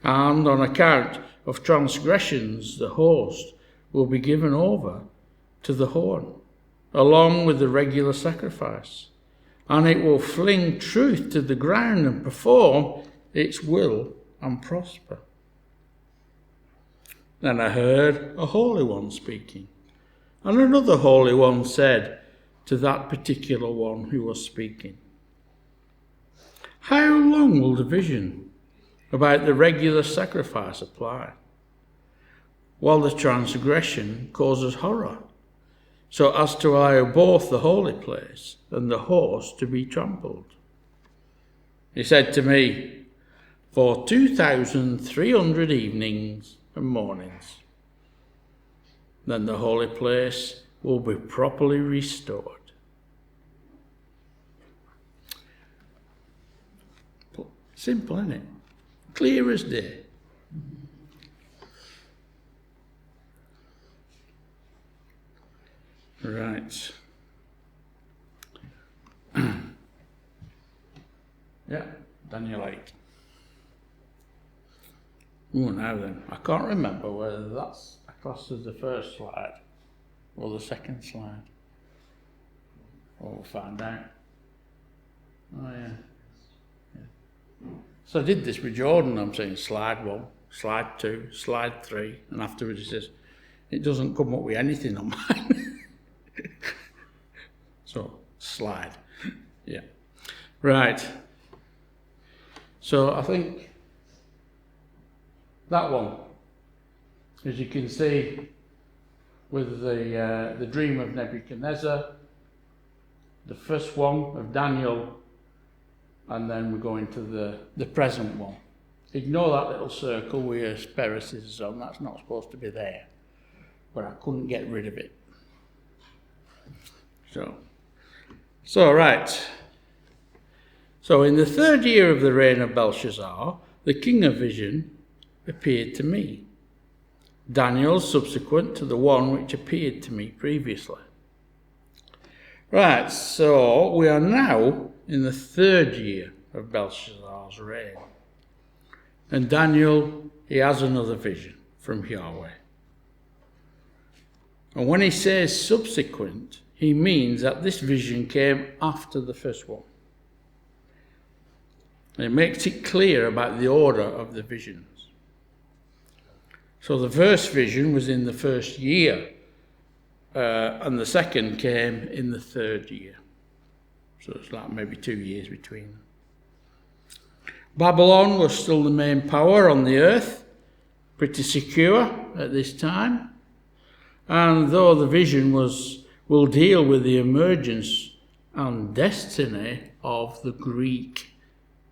And on account of transgressions, the host will be given over to the horn, along with the regular sacrifice, and it will fling truth to the ground and perform its will and prosper. Then I heard a holy one speaking, and another holy one said to that particular one who was speaking, "How long will the vision about the regular sacrifice apply, while the transgression causes horror, so as to allow both the holy place and the host to be trampled?" He said to me, "For 2,300 evenings and mornings, then the holy place will be properly restored." Simple, isn't it? Clear as day. Right. Yeah, Daniel 8. Oh, now then, I can't remember whether that's classed as the first slide or the second slide. We'll find out. Oh, yeah. So I did this with Jordan. I'm saying slide 1, slide 2, slide 3, and afterwards he says, "It doesn't come up with anything on mine." So, slide. Yeah. Right. So I think that one, as you can see, with the dream of Nebuchadnezzar, the first one of Daniel, and then we're going to the present one. Ignore that little circle with Hesperus on, that's not supposed to be there. But I couldn't get rid of it. So right. So in the 3rd year of the reign of Belshazzar, the king of vision appeared to me. Daniel subsequent to the one which appeared to me previously. Right, so we are now in the 3rd year of Belshazzar's reign. And Daniel, he has another vision from Yahweh. And when he says subsequent, he means that this vision came after the first one. And it makes it clear about the order of the visions. So the first vision was in the 1st year, and the second came in the 3rd year. So it's like maybe 2 years between them. Babylon was still the main power on the earth, pretty secure at this time. And though the vision will deal with the emergence and destiny of the Greek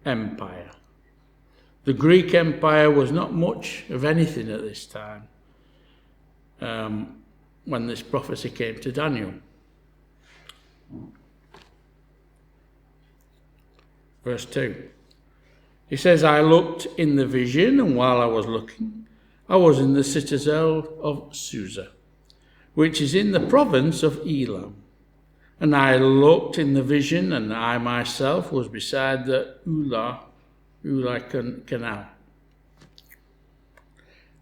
Empire. The Greek Empire was not much of anything at this time when this prophecy came to Daniel. Verse 2. He says, "I looked in the vision, and while I was looking, I was in the citadel of Susa, which is in the province of Elam. And I looked in the vision, and I myself was beside the Ula canal."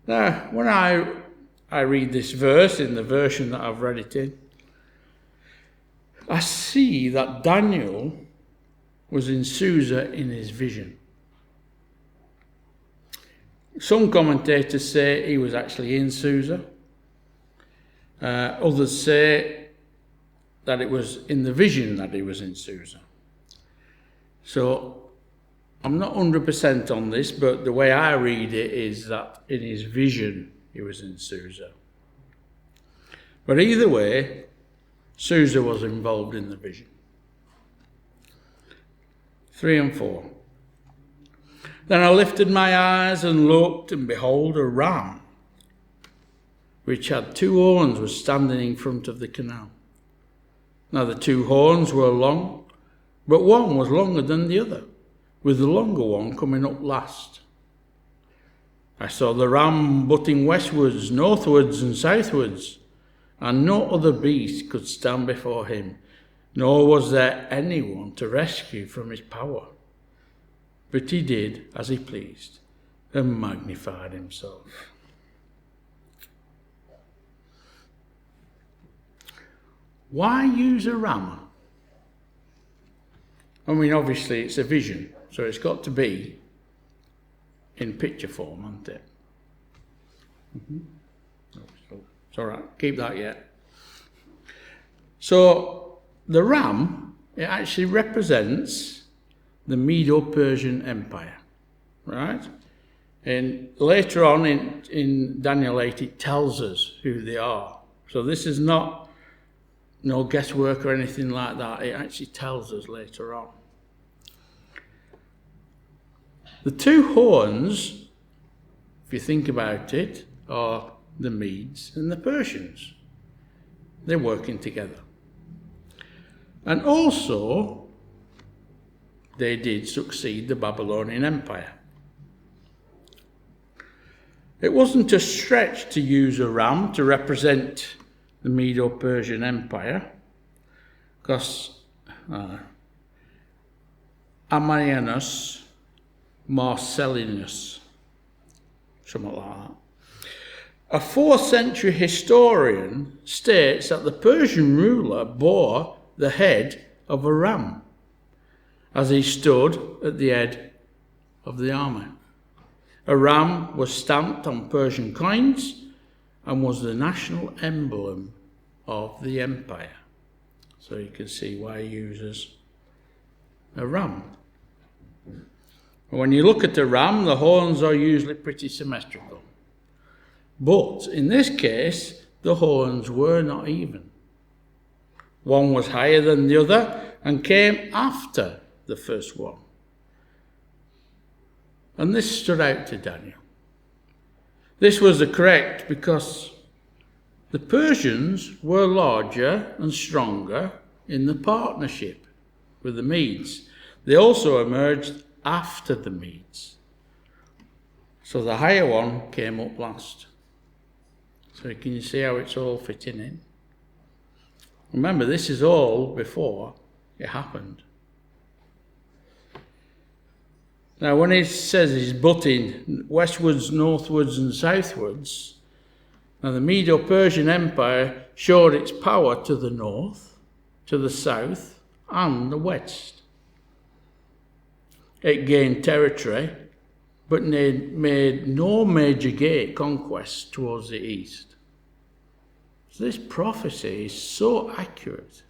Now, when I read this verse in the version that I've read it in, I see that Daniel was in Susa in his vision. Some commentators say he was actually in Susa. Others say that it was in the vision that he was in Susa. So I'm not 100% on this, but the way I read it is that in his vision he was in Susa. But either way, Susa was involved in the vision. 3 and 4. "Then I lifted my eyes and looked, and behold, a ram, which had 2 horns, was standing in front of the canal. Now the 2 horns were long, but one was longer than the other, with the longer one coming up last. I saw the ram butting westwards, northwards, and southwards, and no other beast could stand before him, nor was there anyone to rescue from his power. But he did as he pleased, and magnified himself. Why use a ram? I mean, obviously it's a vision, so it's got to be in picture form, hasn't it? It's all right, keep that yet. So the ram, it actually represents the Medo-Persian Empire, right? And later on in Daniel 8, it tells us who they are. So this is not no guesswork or anything like that. It actually tells us later on. The two horns, if you think about it, are the Medes and the Persians. They're working together. And also, they did succeed the Babylonian Empire. It wasn't a stretch to use a ram to represent the Medo-Persian Empire, because Ammianus Marcellinus, something like that, a 4th century historian, states that the Persian ruler bore the head of a ram as he stood at the head of the army. A ram was stamped on Persian coins and was the national emblem of the empire. So you can see why he uses a ram. When you look at a ram, the horns are usually pretty symmetrical. But in this case, the horns were not even. One was higher than the other and came after the first one. And this stood out to Daniel. This was the correct because the Persians were larger and stronger in the partnership with the Medes. They also emerged after the Medes. So the higher one came up last. So can you see how it's all fitting in? Remember, this is all before it happened. Now, when it says he's butting westwards, northwards, and southwards, now the Medo-Persian Empire showed its power to the north, to the south, and the west. It gained territory, but made no major conquests towards the east. So this prophecy is so accurate.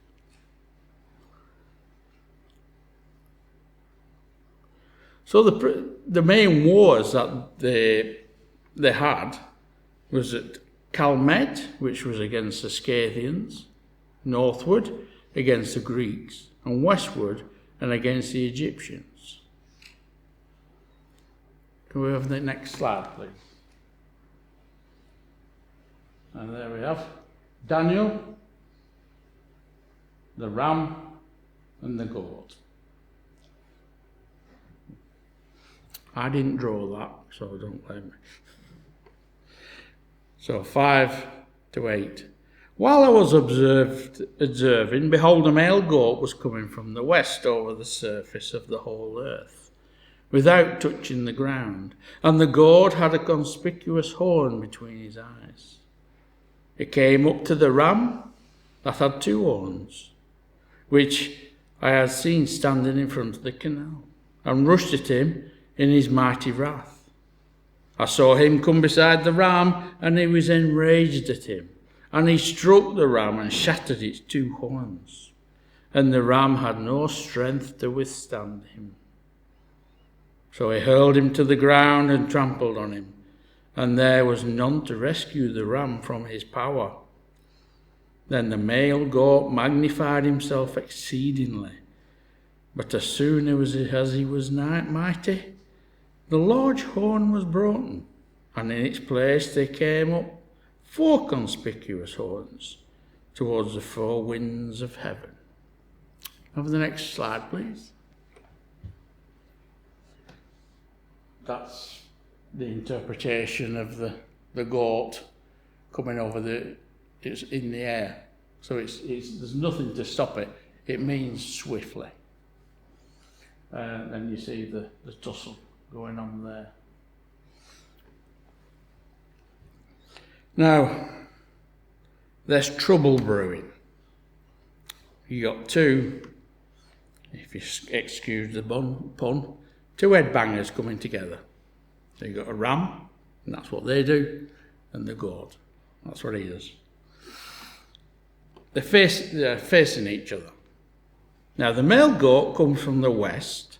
So the main wars that they had was at Calmet, which was against the Scythians, northward against the Greeks, and westward and against the Egyptians. Can we have the next slide, please? And there we have Daniel, the ram, and the goat. I didn't draw that, so don't blame me. So 5 to 8. While I was observing, behold, a male goat was coming from the west over the surface of the whole earth, without touching the ground, and the goat had a conspicuous horn between his eyes. It came up to the ram that had 2 horns, which I had seen standing in front of the canal, and rushed at him in his mighty wrath. I saw him come beside the ram, and he was enraged at him, and he struck the ram and shattered its 2 horns, and the ram had no strength to withstand him. So he hurled him to the ground and trampled on him, and there was none to rescue the ram from his power. Then the male goat magnified himself exceedingly, but as soon as he was mighty, the large horn was broken, and in its place there came up 4 conspicuous horns towards the 4 winds of heaven. Have the next slide, please. That's the interpretation of the goat coming over it's in the air. So there's nothing to stop it. It means swiftly. And you see the tussle going on there. Now, there's trouble brewing. You got two, if you excuse the pun, two headbangers coming together. So you got a ram, and that's what they do, and the goat. That's what he does. They're facing each other. Now, the male goat comes from the west,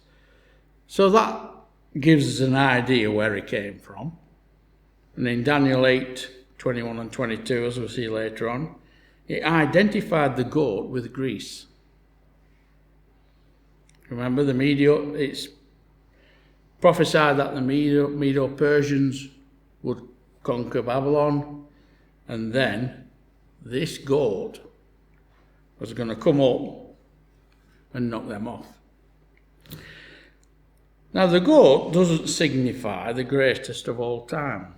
so that gives us an idea where he came from. And in Daniel 8:21 and 22, as we'll see later on, it identified the goat with Greece. Remember, it's prophesied that the Medo-Persians would conquer Babylon, and then this goat was going to come up and knock them off. Now, the goat doesn't signify the greatest of all time.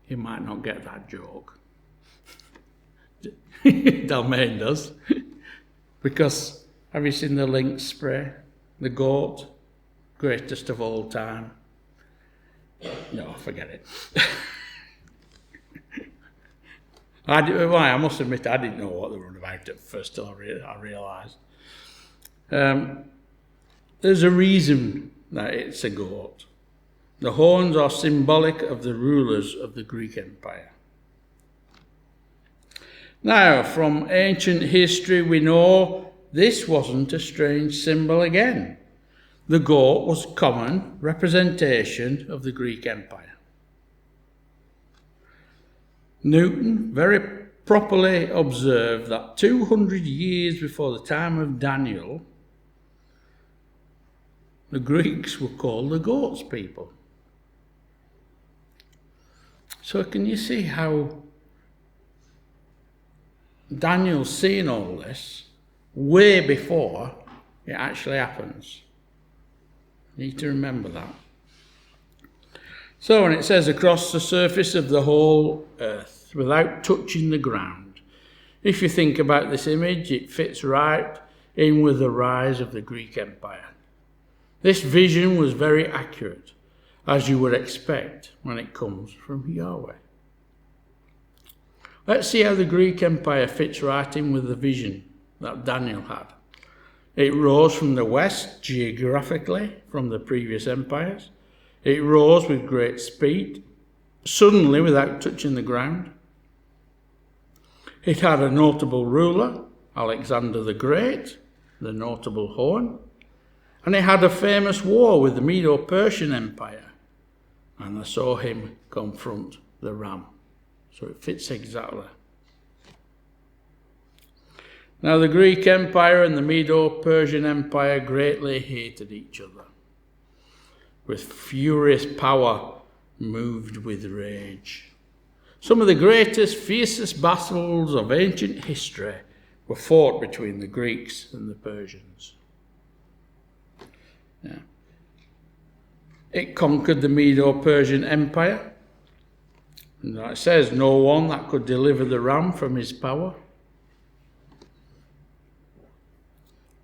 You might not get that joke. Dalmain does. Because, have you seen the Lynx spray? The goat, greatest of all time. No, forget it. I must admit, I didn't know what they were about at first till I realised. There's a reason that it's a goat. The horns are symbolic of the rulers of the Greek Empire. Now, from ancient history, we know this wasn't a strange symbol again. The goat was a common representation of the Greek Empire. Newton very properly observed that 200 years before the time of Daniel, the Greeks were called the goats people. So can you see how Daniel's seeing all this way before it actually happens? You need to remember that. So when it says across the surface of the whole earth without touching the ground, if you think about this image, it fits right in with the rise of the Greek Empire. This vision was very accurate, as you would expect when it comes from Yahweh. Let's see how the Greek Empire fits right in with the vision that Daniel had. It rose from the west geographically from the previous empires. It rose with great speed, suddenly without touching the ground. It had a notable ruler, Alexander the Great, the notable horn, and it had a famous war with the Medo-Persian Empire, and I saw him confront the ram. So it fits exactly. Now the Greek Empire and the Medo-Persian Empire greatly hated each other. With furious power, moved with rage. Some of the greatest, fiercest battles of ancient history were fought between the Greeks and the Persians. Yeah. It conquered the Medo-Persian Empire. And it says, no one that could deliver the ram from his power.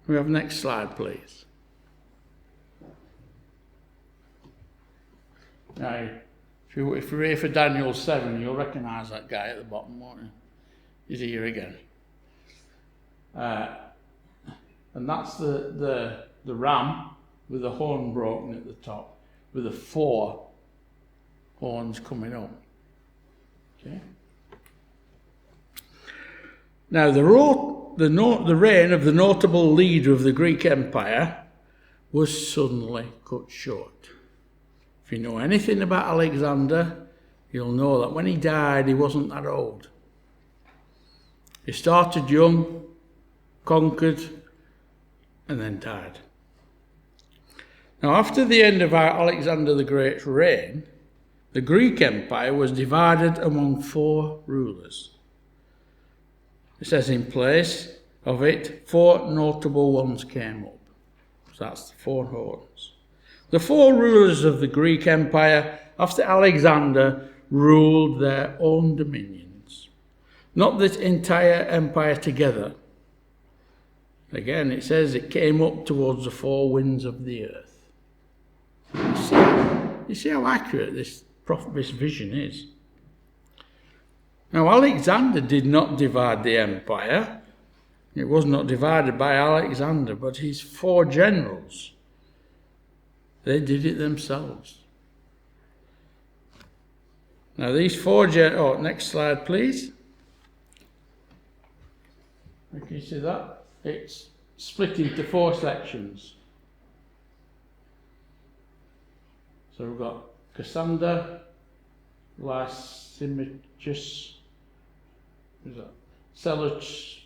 We have next slide, please. Now, if you're here for Daniel 7, you'll recognise that guy at the bottom, won't you? He's here again. And that's the ram with the horn broken at the top, with the 4 horns coming up. Okay. Now, the reign of the notable leader of the Greek Empire was suddenly cut short. If you know anything about Alexander, you'll know that when he died, he wasn't that old. He started young, conquered, and then died. Now, after the end of Alexander the Great's reign, the Greek Empire was divided among 4 rulers. It says in place of it, 4 notable ones came up. So that's the 4 horns. The 4 rulers of the Greek Empire, after Alexander, ruled their own dominions. Not the entire empire together. Again, it says it came up towards the 4 winds of the earth. You see how accurate this vision is. Now, Alexander did not divide the empire. It was not divided by Alexander, but his 4 generals. They did it themselves. Now, these 4 generals... Oh, next slide, please. Can you see that? It's split into 4 sections. So we've got Cassander, Lysimachus, Seleucus,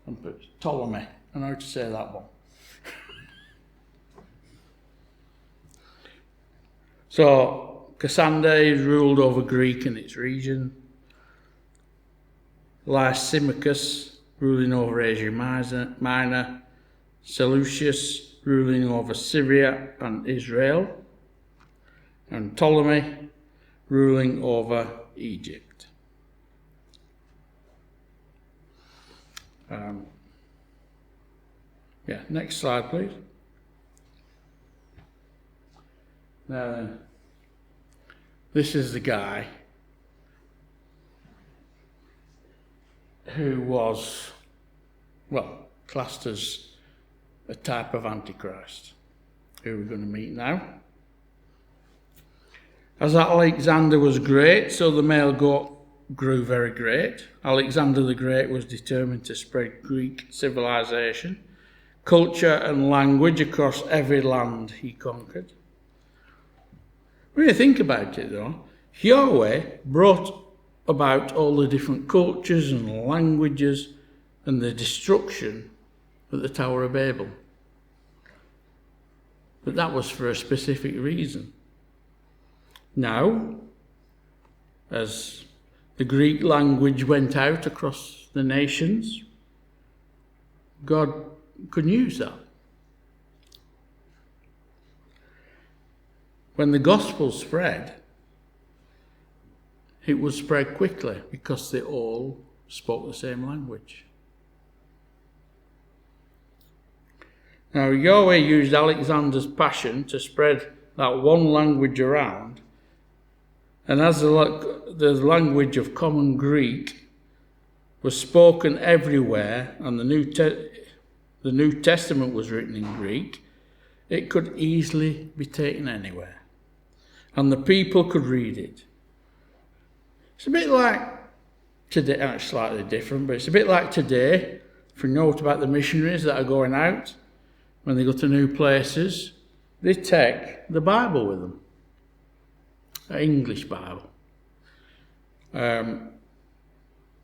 and Ptolemy. I know how to say that one. So Cassander is ruled over Greek and its region. Lysimachus ruling over Asia Minor. Seleucus ruling over Syria and Israel. And Ptolemy ruling over Egypt. Next slide, please. Now then, this is the guy who was, classed as a type of Antichrist, who we're going to meet now. As Alexander was great, so the male goat grew very great. Alexander the Great was determined to spread Greek civilization, culture and language across every land he conquered. When you think about it though, Yahweh brought about all the different cultures and languages and the destruction at the Tower of Babel. But that was for a specific reason. Now, as the Greek language went out across the nations, God could use that. When the gospel spread, it would spread quickly because they all spoke the same language. Now, Yahweh used Alexander's passion to spread that one language around, and as the language of common Greek was spoken everywhere, and the New Testament was written in Greek, it could easily be taken anywhere, and the people could read it. It's a bit like today, and it's slightly different, but it's a bit like today. If you know about the missionaries that are going out, when they go to new places, they take the Bible with them, an English Bible.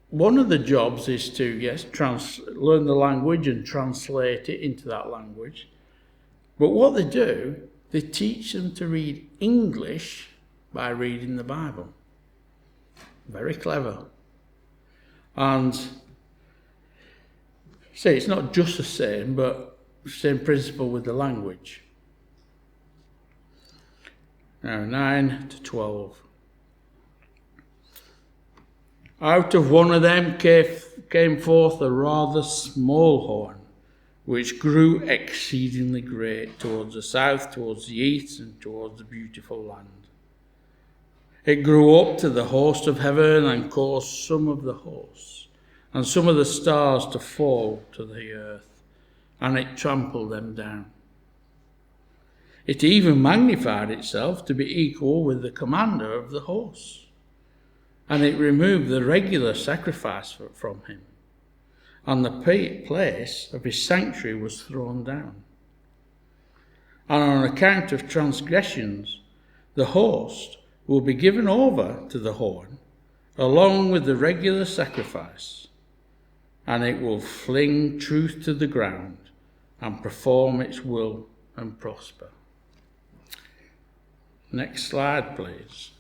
One of the jobs is to, learn the language and translate it into that language. But what they do, they teach them to read English by reading the Bible. Very clever. And say it's not just the same, but same principle with the language. Now 9 to 12. Out of one of them came forth a rather small horn, which grew exceedingly great towards the south, towards the east, and towards the beautiful land. It grew up to the host of heaven and caused some of the hosts and some of the stars to fall to the earth, and it trampled them down. It even magnified itself to be equal with the commander of the hosts, and it removed the regular sacrifice from him, and the place of his sanctuary was thrown down. And on account of transgressions, the host will be given over to the horn, along with the regular sacrifice, and it will fling truth to the ground and perform its will and prosper. Next slide, please.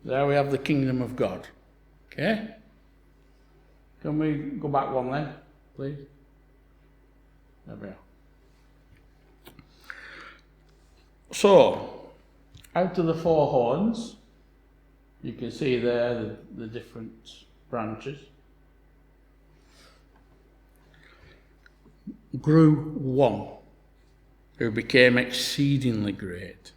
There we have the kingdom of God. Okay? Can we go back one then, please? There we are. So, out of the 4 horns, you can see there the different branches, grew one who became exceedingly great.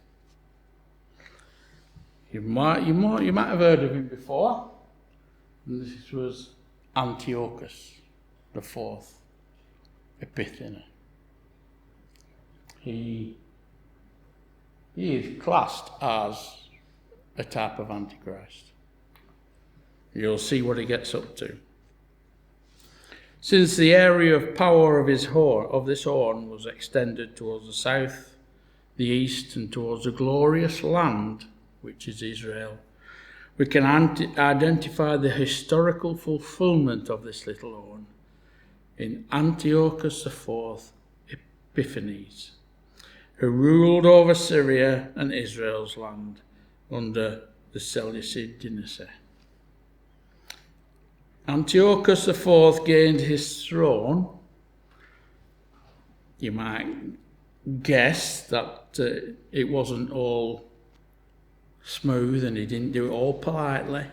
You might have heard of him before. And this was Antiochus the Fourth Epiphanes. He is classed as a type of Antichrist. You'll see what he gets up to. Since the area of power of this horn was extended towards the south, the east, and towards the glorious land, which is Israel, we can identify the historical fulfillment of this little horn in Antiochus IV Epiphanes, who ruled over Syria and Israel's land under the Seleucid dynasty. Antiochus IV gained his throne. You might guess that it wasn't all smooth and he didn't do it all politely.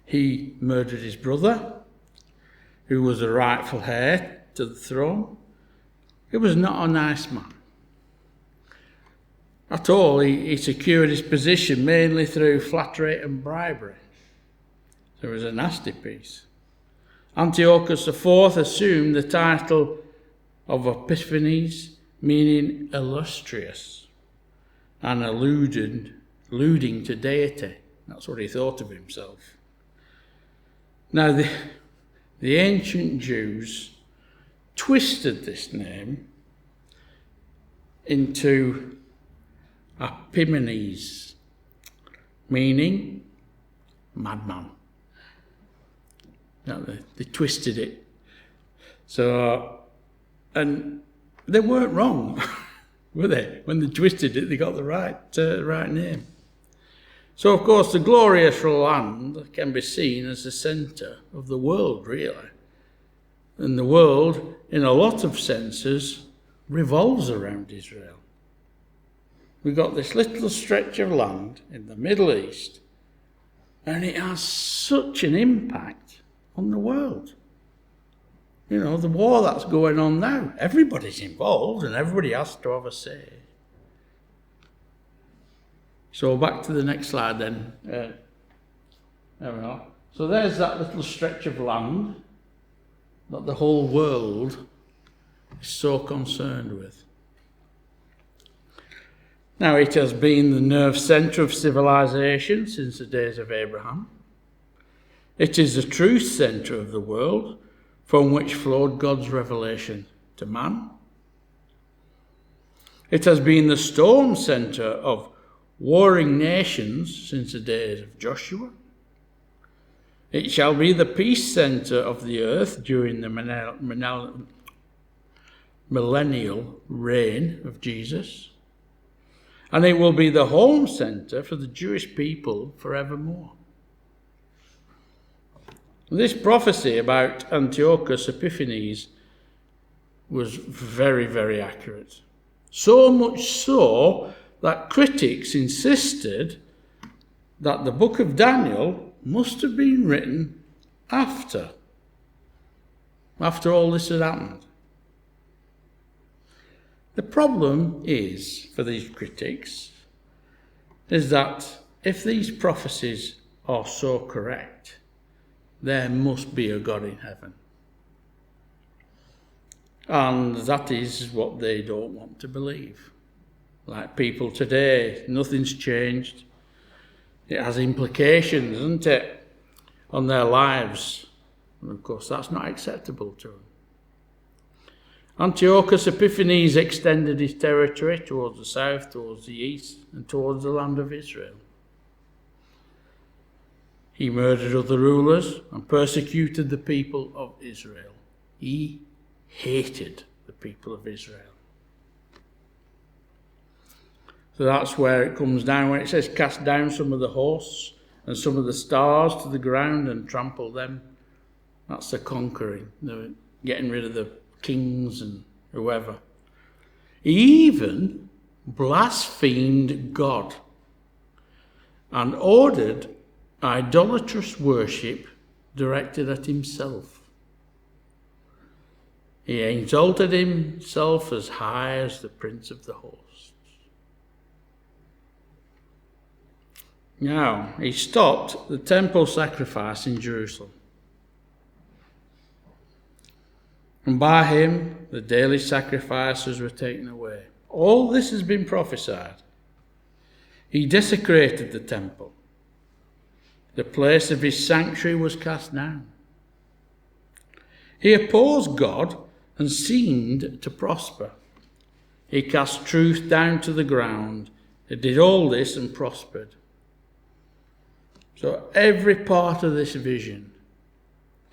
He murdered his brother, who was the rightful heir to the throne. He was not a nice man at all. He secured his position mainly through flattery and bribery. So it was a nasty piece. Antiochus IV assumed the title of Epiphanes, meaning illustrious, and alluding to deity. That's what he thought of himself. Now, the ancient Jews twisted this name into Epimanes, meaning madman. No, they twisted it. So, and they weren't wrong, were they? When they twisted it, they got the right name. So, of course, the glorious land can be seen as the centre of the world, really. And the world, in a lot of senses, revolves around Israel. We've got this little stretch of land in the Middle East, and it has such an impact on the world. You know, the war that's going on now, everybody's involved and everybody has to have a say. So back to the next slide then. There we are. So there's that little stretch of land that the whole world is so concerned with. Now, it has been the nerve centre of civilization since the days of Abraham. It is the truth centre of the world from which flowed God's revelation to man. It has been the storm centre of warring nations since the days of Joshua. It shall be the peace centre of the earth during the millennial reign of Jesus. And it will be the home centre for the Jewish people forevermore. This prophecy about Antiochus Epiphanes was very, very accurate. So much so that critics insisted that the book of Daniel must have been written after all this had happened. The problem is, for these critics, is that if these prophecies are so correct, there must be a God in heaven. And that is what they don't want to believe. Like people today, nothing's changed. It has implications, doesn't it, on their lives. And of course, that's not acceptable to them. Antiochus Epiphanes extended his territory towards the south, towards the east, and towards the land of Israel. He murdered other rulers and persecuted the people of Israel. He hated the people of Israel. So that's where it comes down when it says, cast down some of the hosts and some of the stars to the ground and trample them. That's the conquering, the getting rid of the kings and whoever. He even blasphemed God and ordered idolatrous worship directed at himself. He exalted himself as high as the prince of the hosts. Now, he stopped the temple sacrifice in Jerusalem. And by him, the daily sacrifices were taken away. All this has been prophesied. He desecrated the temple. The place of his sanctuary was cast down. He opposed God and seemed to prosper. He cast truth down to the ground. He did all this and prospered. So every part of this vision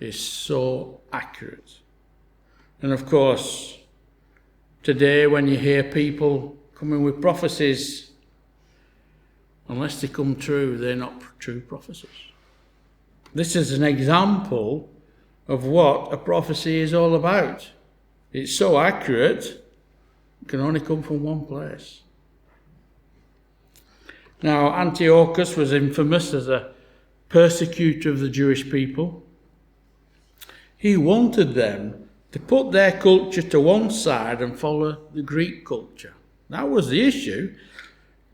is so accurate. And of course, today when you hear people coming with prophecies, unless they come true, they're not true prophecies. This is an example of what a prophecy is all about. It's so accurate, it can only come from one place. Now, Antiochus was infamous as a persecutor of the Jewish people. He wanted them to put their culture to one side and follow the Greek culture. That was the issue.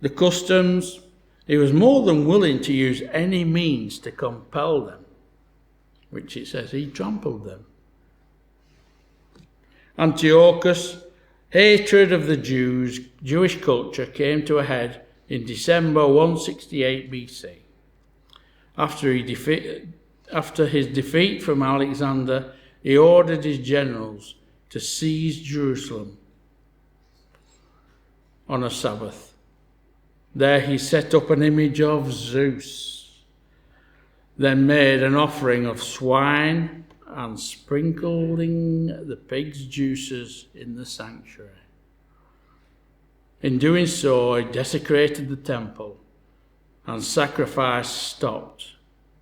The customs, he was more than willing to use any means to compel them, which it says he trampled them. Antiochus' hatred of the Jews, Jewish culture, came to a head in December 168 BC. After his defeat from Alexander, he ordered his generals to seize Jerusalem on a Sabbath. There he set up an image of Zeus, then made an offering of swine and sprinkling the pig's juices in the sanctuary. In doing so, he desecrated the temple, and sacrifice stopped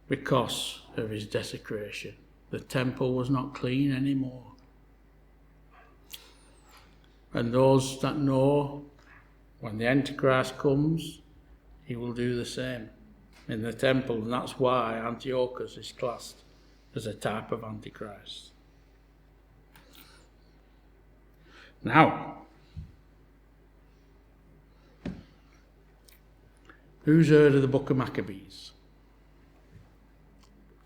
because of his desecration. The temple was not clean anymore. And those that know, when the Antichrist comes, he will do the same in the temple, and that's why Antiochus is classed as a type of Antichrist. Now, who's heard of the book of Maccabees?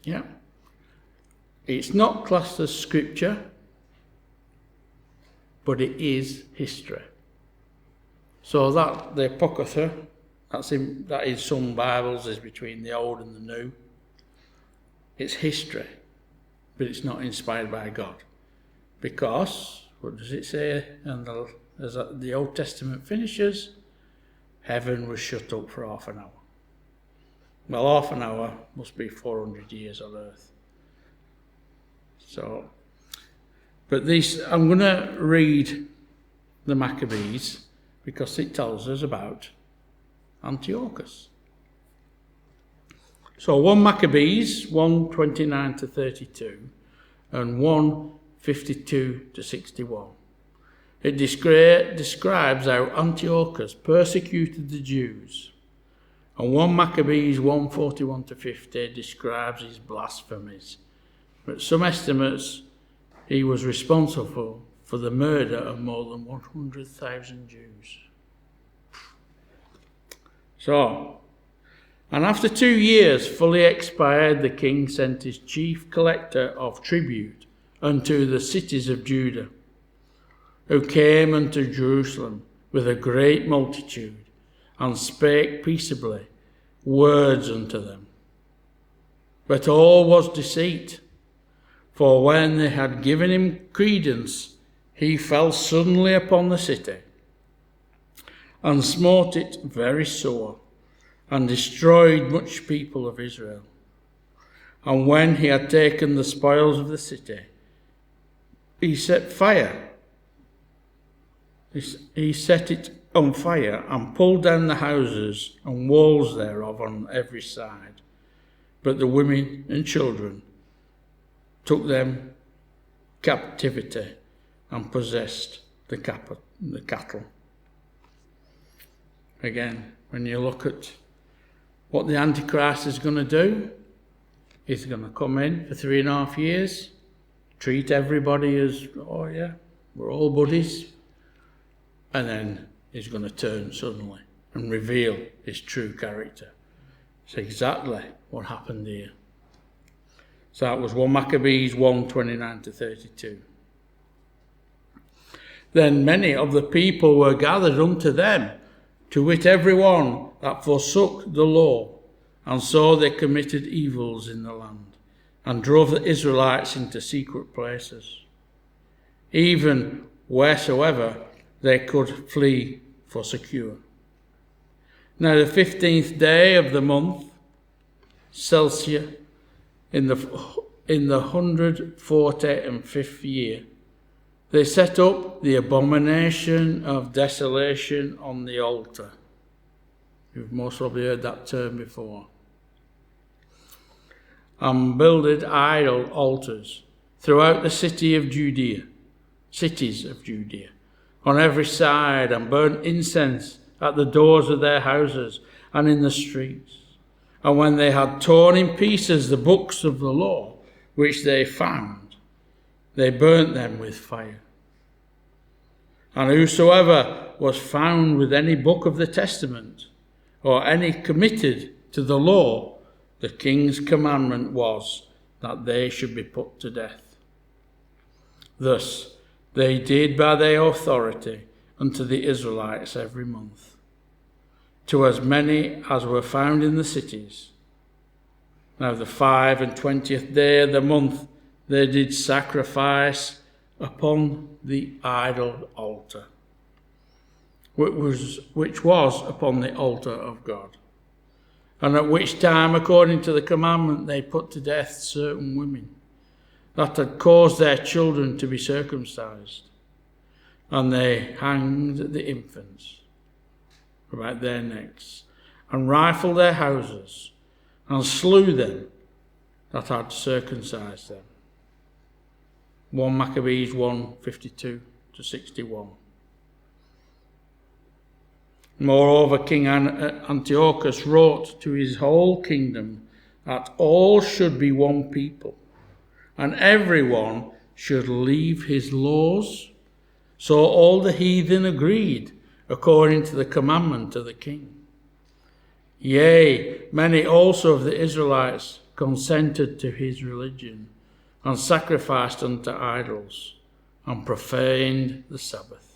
Yeah. It's not classed as scripture, but it is history. So that the Apocrypha, that is some Bibles, is between the Old and the New. It's history, but it's not inspired by God. Because, what does it say? And as the Old Testament finishes, heaven was shut up for half an hour. Well, half an hour must be 400 years on earth. So, but I'm going to read the Maccabees because it tells us about Antiochus. So 1 Maccabees, 1:29 to 32, and 1:52 to 61. It describes how Antiochus persecuted the Jews. And 1 Maccabees 1:41 to 50 describes his blasphemies. But some estimates he was responsible for the murder of more than 100,000 Jews. So, and after 2 years fully expired, the king sent his chief collector of tribute unto the cities of Judah, who came unto Jerusalem with a great multitude, and spake peaceably words unto them. But all was deceit, for when they had given him credence, he fell suddenly upon the city, and smote it very sore, and destroyed much people of Israel. And when he had taken the spoils of the city, he set it on fire, and pulled down the houses and walls thereof on every side. But the women and children took them captivity and possessed the cattle. Again, when you look at what the Antichrist is going to do, he's going to come in for 3.5 years, treat everybody as, oh yeah, we're all buddies, and then he's going to turn suddenly and reveal his true character. It's exactly what happened here. So that was 1 Maccabees 1:29-32. Then many of the people were gathered unto them, to wit every one that forsook the law, and so they committed evils in the land, and drove the Israelites into secret places, even wheresoever they could flee for secure. Now the 15th day of the month, Celsius, in the 145th year, they set up the abomination of desolation on the altar. You've most probably heard that term before. And builded idol altars throughout the cities of Judea, on every side, and burnt incense at the doors of their houses and in the streets. And when they had torn in pieces the books of the law, which they found, they burnt them with fire. And whosoever was found with any book of the testament, or any committed to the law, the king's commandment was that they should be put to death. Thus they did by their authority unto the Israelites every month, to as many as were found in the cities. Now the 25th day of the month they did sacrifice upon the idol altar, which was upon the altar of God, and at which time, according to the commandment, they put to death certain women that had caused their children to be circumcised, and they hanged the infants about their necks, and rifled their houses, and slew them that had circumcised them. 1 Maccabees 1:52-61. Moreover, King Antiochus wrote to his whole kingdom that all should be one people, and everyone should leave his laws. So all the heathen agreed according to the commandment of the king. Yea, many also of the Israelites consented to his religion, and sacrificed unto idols, and profaned the Sabbath.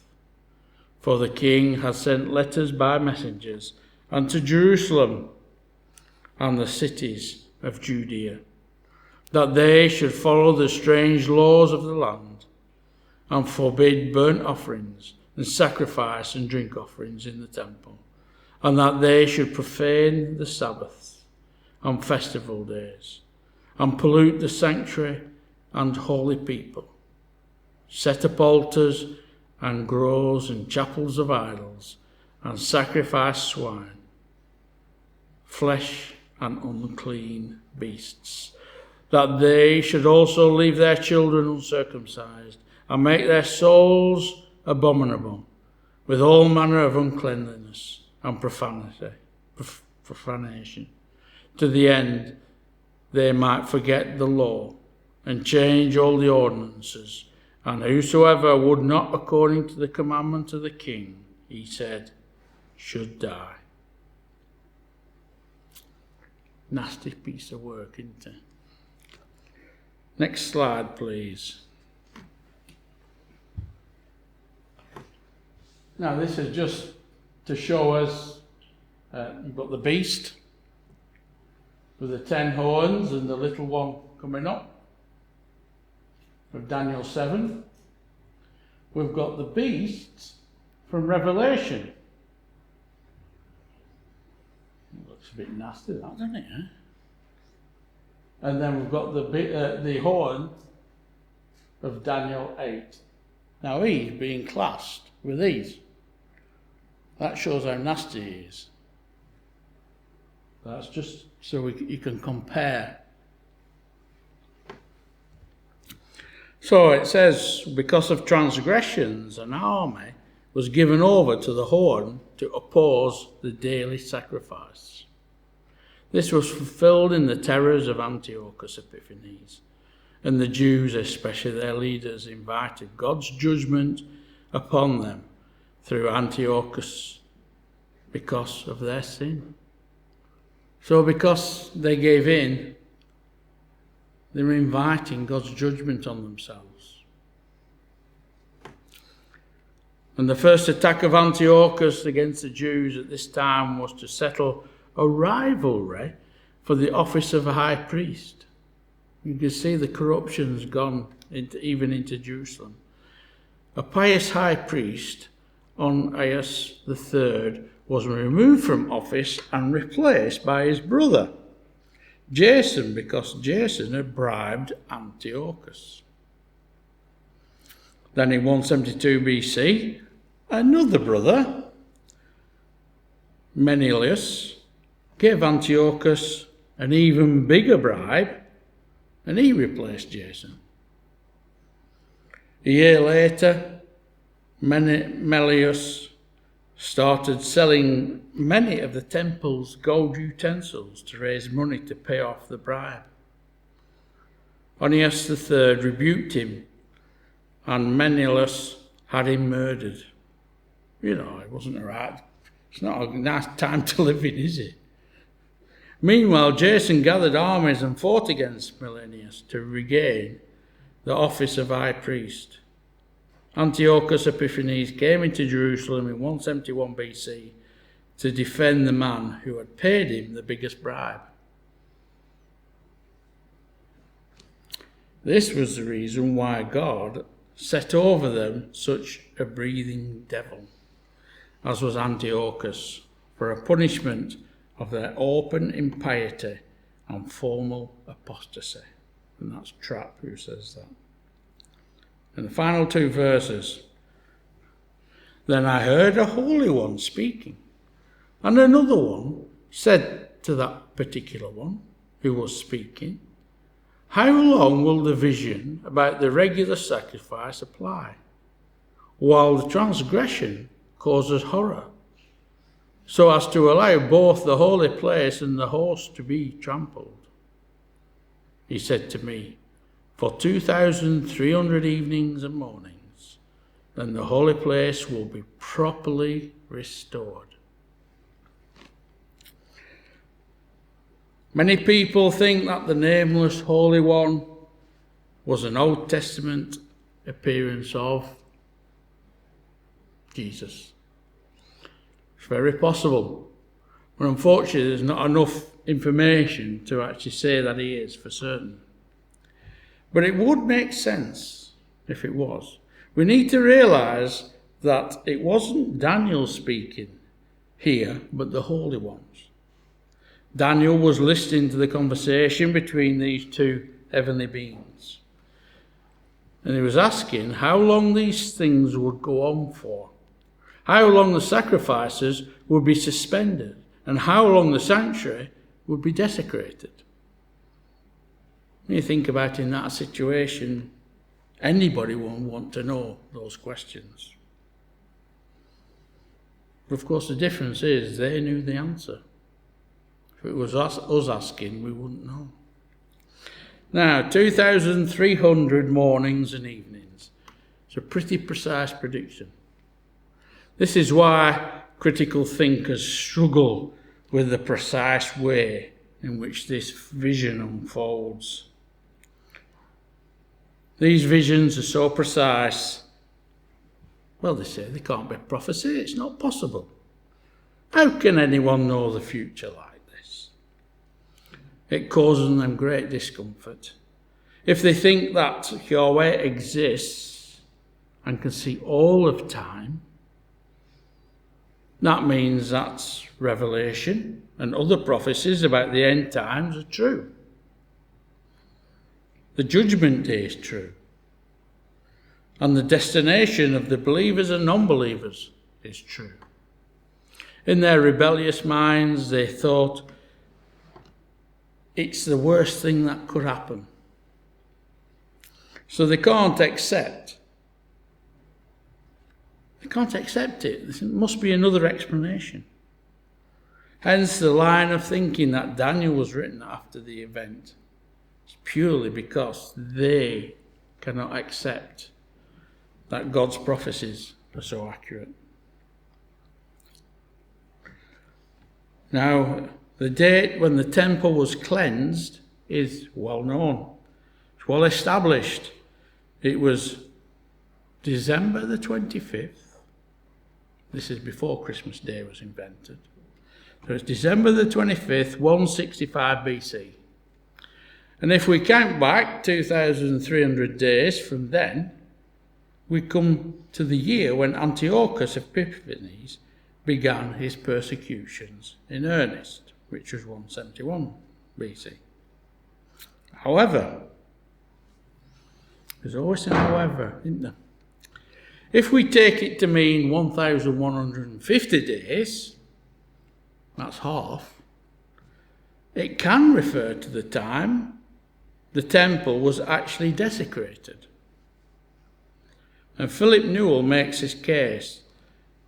For the king had sent letters by messengers unto Jerusalem and the cities of Judea, that they should follow the strange laws of the land, and forbid burnt offerings, and sacrifice and drink offerings in the temple, and that they should profane the Sabbaths and festival days, and pollute the sanctuary and holy people, set up altars and groves and chapels of idols, and sacrifice swine, flesh and unclean beasts, that they should also leave their children uncircumcised, and make their souls abominable with all manner of uncleanness and profanation, to the end they might forget the law and change all the ordinances. And whosoever would not according to the commandment of the king, he said, should die. Nasty piece of work, isn't it? Next slide, please. Now, this is just to show us, you've got the beast with the 10 horns and the little one coming up of Daniel 7. We've got the beast from Revelation. It looks a bit nasty, that, doesn't it? Eh? And then we've got the horn of Daniel 8. Now he's being classed with these. That shows how nasty he is. That's just so you can compare. So it says, because of transgressions, an army was given over to the horn to oppose the daily sacrifice. This was fulfilled in the terrors of Antiochus Epiphanes, and the Jews, especially their leaders, invited God's judgment upon them through Antiochus because of their sin. So because they gave in, they were inviting God's judgment on themselves. And the first attack of Antiochus against the Jews at this time was to settle a rivalry for the office of a high priest. You can see the corruption's gone even into Jerusalem. A pious high priest, Onias III, was removed from office and replaced by his brother, Jason, because Jason had bribed Antiochus. Then in 172 BC, another brother, Menelaus, gave Antiochus an even bigger bribe, and he replaced Jason. A year later, Menelaus started selling many of the temple's gold utensils to raise money to pay off the bribe. Onias III rebuked him, and Menelaus had him murdered. You know, it wasn't right. It's not a nice time to live in, is it? Meanwhile, Jason gathered armies and fought against Menelaus to regain the office of high priest. Antiochus Epiphanes came into Jerusalem in 171 BC to defend the man who had paid him the biggest bribe. This was the reason why God set over them such a breathing devil, as was Antiochus, for a punishment of their open impiety and formal apostasy. And that's Trapp who says that. And the final two verses. Then I heard a holy one speaking, and another one said to that particular one who was speaking, how long will the vision about the regular sacrifice apply, while the transgression causes horror, so as to allow both the holy place and the host to be trampled? He said to me, for 2,300 evenings and mornings, then the holy place will be properly restored. Many people think that the nameless Holy One was an Old Testament appearance of Jesus. It's very possible, but unfortunately there's not enough information to actually say that he is for certain. But it would make sense if it was. We need to realise that it wasn't Daniel speaking here, but the holy ones. Daniel was listening to the conversation between these two heavenly beings. And he was asking how long these things would go on for, how long the sacrifices would be suspended, and how long the sanctuary would be desecrated. When you think about in that situation, anybody would want to know those questions. But of course the difference is they knew the answer. If it was us asking, we wouldn't know. Now, 2,300 mornings and evenings. It's a pretty precise prediction. This is why critical thinkers struggle with the precise way in which this vision unfolds. These visions are so precise, well, they say they can't be prophecy. It's not possible. How can anyone know the future like this? It causes them great discomfort. If they think that Yahweh exists and can see all of time, that means that Revelation and other prophecies about the end times are true. The judgment day is true. And the destination of the believers and non-believers is true. In their rebellious minds, they thought it's the worst thing that could happen. So they can't accept. They can't accept it. There must be another explanation. Hence the line of thinking that Daniel was written after the event. It's purely because they cannot accept that God's prophecies are so accurate. Now, The date when the temple was cleansed is well known. It's well established. It was December the 25th. This is before Christmas Day was invented. So it's December the 25th, 165 BC. And if we count back 2,300 days from then, we come to the year when Antiochus Epiphanes began his persecutions in earnest, which was 171 BC. However, there's always an however, isn't there? If we take it to mean 1,150 days, that's half, it can refer to the time the temple was actually desecrated. And Philip Newell makes his case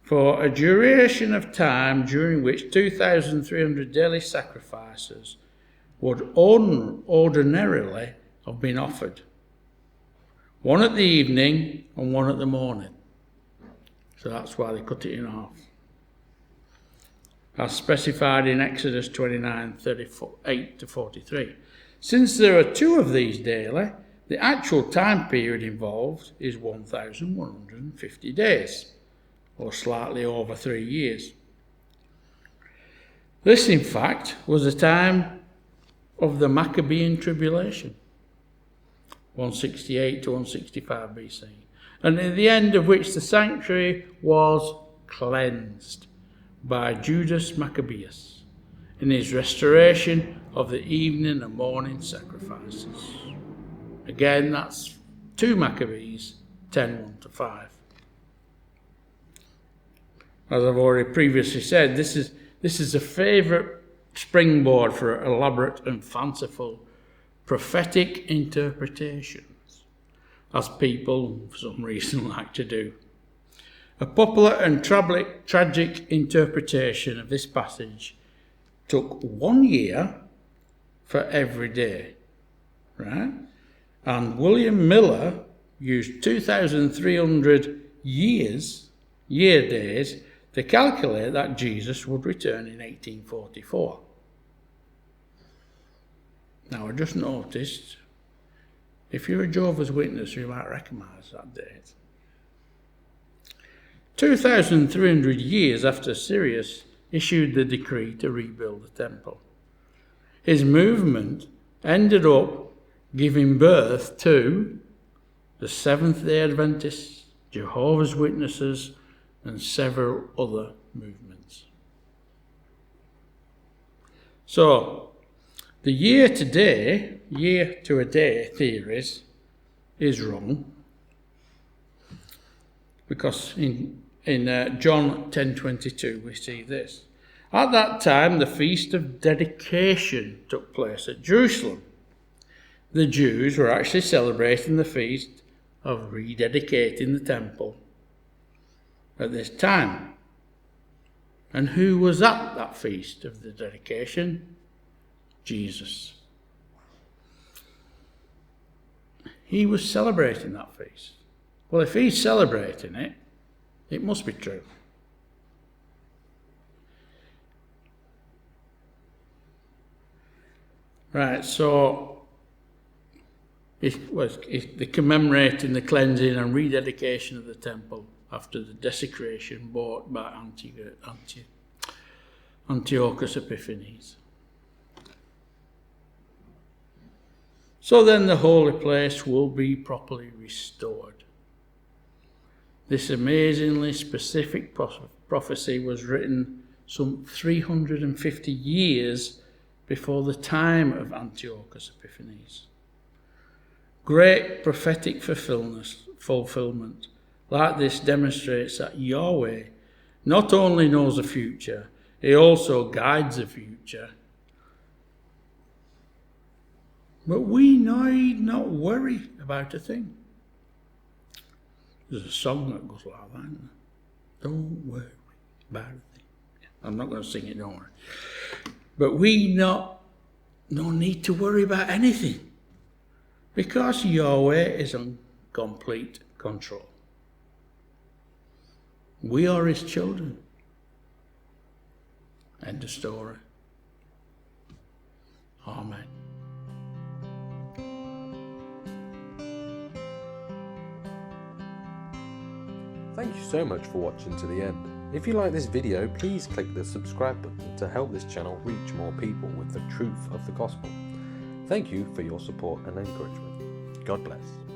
for a duration of time during which 2,300 daily sacrifices would ordinarily have been offered. One at the evening and one at the morning. So that's why they cut it in half. As specified in Exodus 29, 38 to 43. Since there are two of these daily, the actual time period involved is 1,150 days, or slightly over 3 years. This, in fact, was the time of the Maccabean tribulation, 168 to 165 BC, and at the end of which the sanctuary was cleansed by Judas Maccabeus in his restoration of the evening and morning sacrifices. Again, that's 2 Maccabees, 10:1-5. As I've already previously said, this is a favourite springboard for elaborate and fanciful prophetic interpretations, as people, for some reason, like to do. A popular and tragic interpretation of this passage took 1 year for every day, right? And William Miller used 2,300 year days to calculate that Jesus would return in 1844. Now, I just noticed, if you're a Jehovah's Witness, you might recognise that date. 2,300 years after Cyrus issued the decree to rebuild the temple, his movement ended up giving birth to the Seventh-day Adventists, Jehovah's Witnesses, and several other movements. So, the year to a day theories is wrong, because in John 10:22 we see this. At that time the feast of dedication took place at Jerusalem. The Jews were actually celebrating the feast of rededicating the temple at this time. And who was at that feast of the dedication? Jesus. He was celebrating that feast. Well, if he's celebrating it, it must be true. Right, so the commemorating the cleansing and rededication of the temple after the desecration brought by Antiochus Epiphanes. So then the holy place will be properly restored. This amazingly specific prophecy was written some 350 years before the time of Antiochus Epiphanes. Great prophetic fulfillment like this demonstrates that Yahweh not only knows the future, he also guides the future. But we need not worry about a thing. There's a song that goes like that, isn't there? Don't worry about a thing. I'm not going to sing it, don't worry. But we no need to worry about anything, because Yahweh is in complete control. We are his children. End of story. Amen. Thank you so much for watching to the end. If you like this video, please click the subscribe button to help this channel reach more people with the truth of the gospel. Thank you for your support and encouragement. God bless.